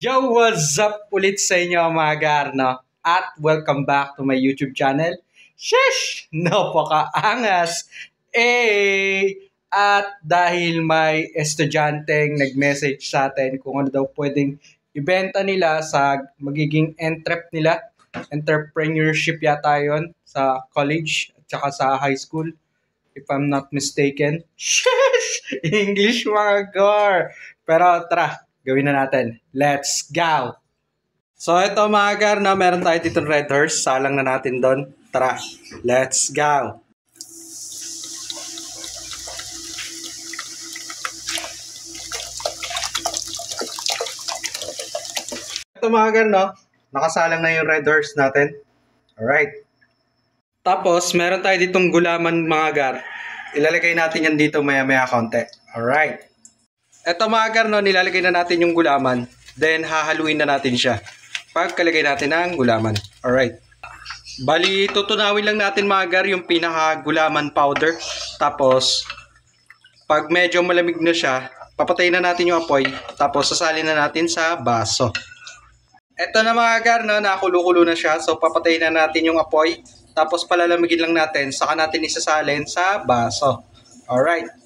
Yo, what's up ulit sa inyo mga garno? At welcome back to my YouTube channel. Sheesh! Napakaangas! At dahil may estudyanteng nag-message sa atin kung ano daw pwedeng ibenta nila sa magiging entrepreneurship yata yon sa college at saka sa high school, if I'm not mistaken. Sheesh! English mga gar! Pero tara, gawin na natin. Let's go! So ito mga gar, no, meron tayo dito red horse. Salang na natin doon. Tara, let's go! Ito mga gar, no, nakasalang na yung red horse natin. Alright. Tapos, meron tayo ditong gulaman mga gar. Ilalagay natin yan dito maya-maya konti. Alright. Ito mga gar, no, nilalagay na natin yung gulaman. Then, hahaluin na natin siya. Pagkalagay natin ng gulaman. Alright. Bali, tutunawin lang natin mga gar yung pinaka-gulaman powder. Tapos, pag medyo malamig na siya, papatayin na natin yung apoy. Tapos, sasalin na natin sa baso. Ito na mga gar, no, nakulo-kulo na siya. So, papatayin na natin yung apoy. Tapos, palalamigin lang natin. Saka natin isasalin sa baso. Alright.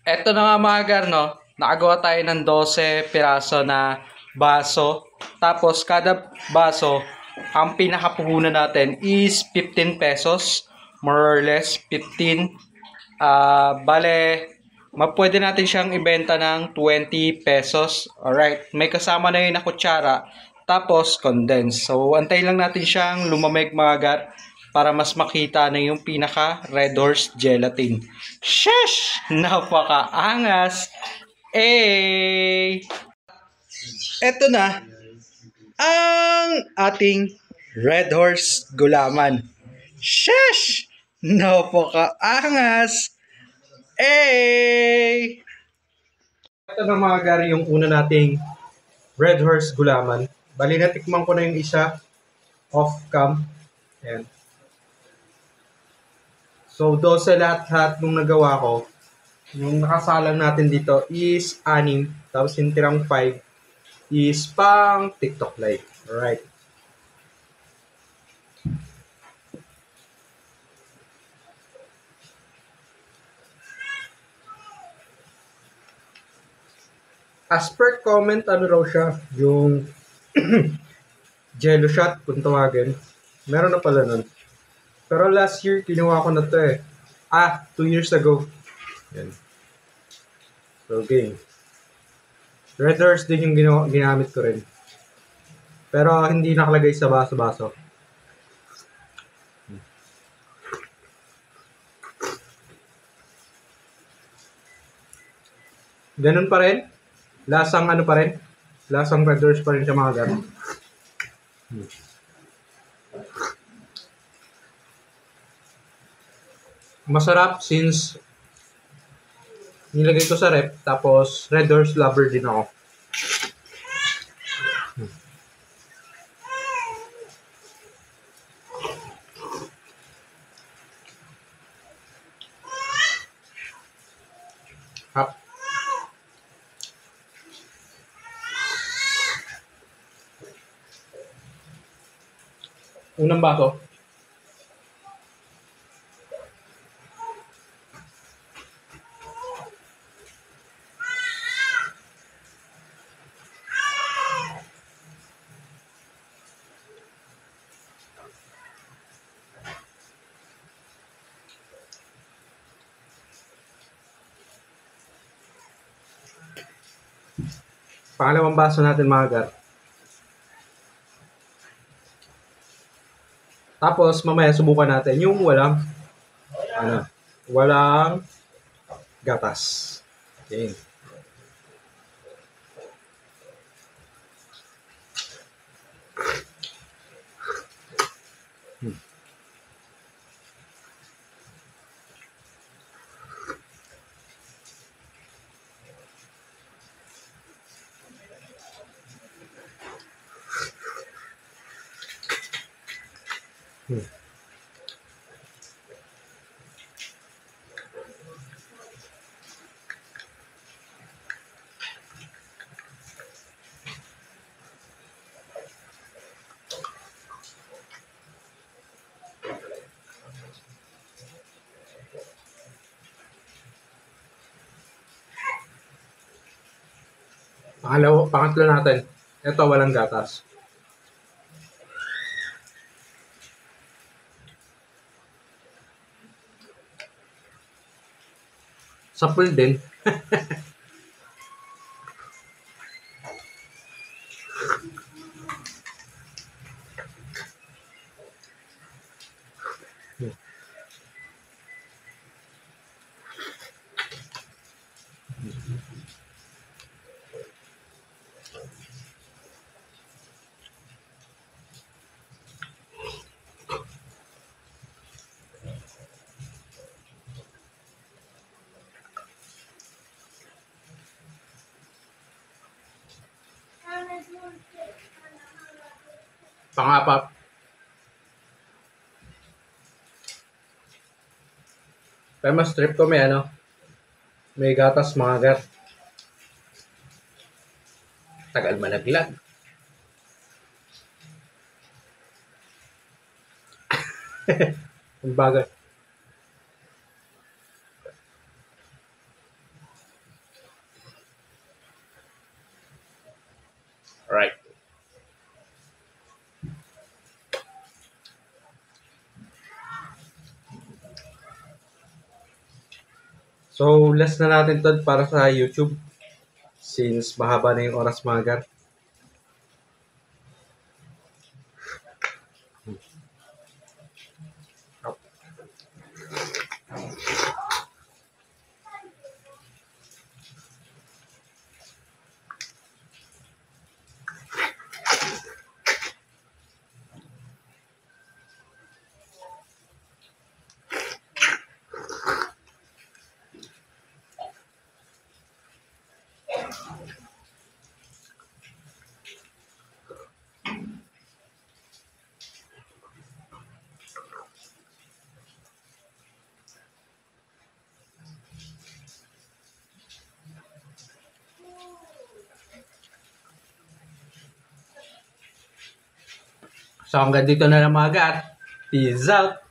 Ito na nga mga gar, no, nakagawa tayo ng 12 piraso na baso. Tapos, kada baso, ang pinakapuhunan natin is 15 pesos. More or less, 15. Bale, pwede natin siyang ibenta ng 20 pesos. Alright, may kasama na yun na kutsara. Tapos, condense. So, antayin lang natin siyang lumamig mga gar para mas makita na yung pinaka Red Horse Gelatin. Sheesh! Napakaangas! Eto na ang ating Red Horse Gulaman. Sheesh! Napakaangas! Ito na mga gari yung una nating Red Horse Gulaman. Bali natikman ko na yung isa off-cam. Ayan. So, 12 lahat nung nagawa ko. Yung nakasalang natin dito is 6. Tapos yung tirang 5 is pang TikTok live. Alright. As per comment, ano raw siya? Yung jello shot, kung tawagin. Meron na pala nun. Pero last year, kinuha ko na to eh. 2 years ago. Yan. So, game. Red Horse din yung ginamit ko rin. Pero hindi nakalagay sa baso-baso. Ganun pa rin. Lasang ano pa rin. Lasang Red Horse pa rin siya mga gan. Masarap since nilagay ko sa rep. Tapos Red Horse lover din ako. Hap. Unang baso. Pangalawang baso natin mga gar. Tapos mamaya subukan natin yung walang gatas. Okay. Pangatlo natin. Ito, walang gatas. Sapul din. Pangapat. Pero mas trip ko may ano, may gatas mga gar. Tagal malaglag. Ang bagay. Alright. So, last na natin to para sa YouTube. Since mahaba na yung oras mga gar. So hanggang dito na lang mga gar. Peace out!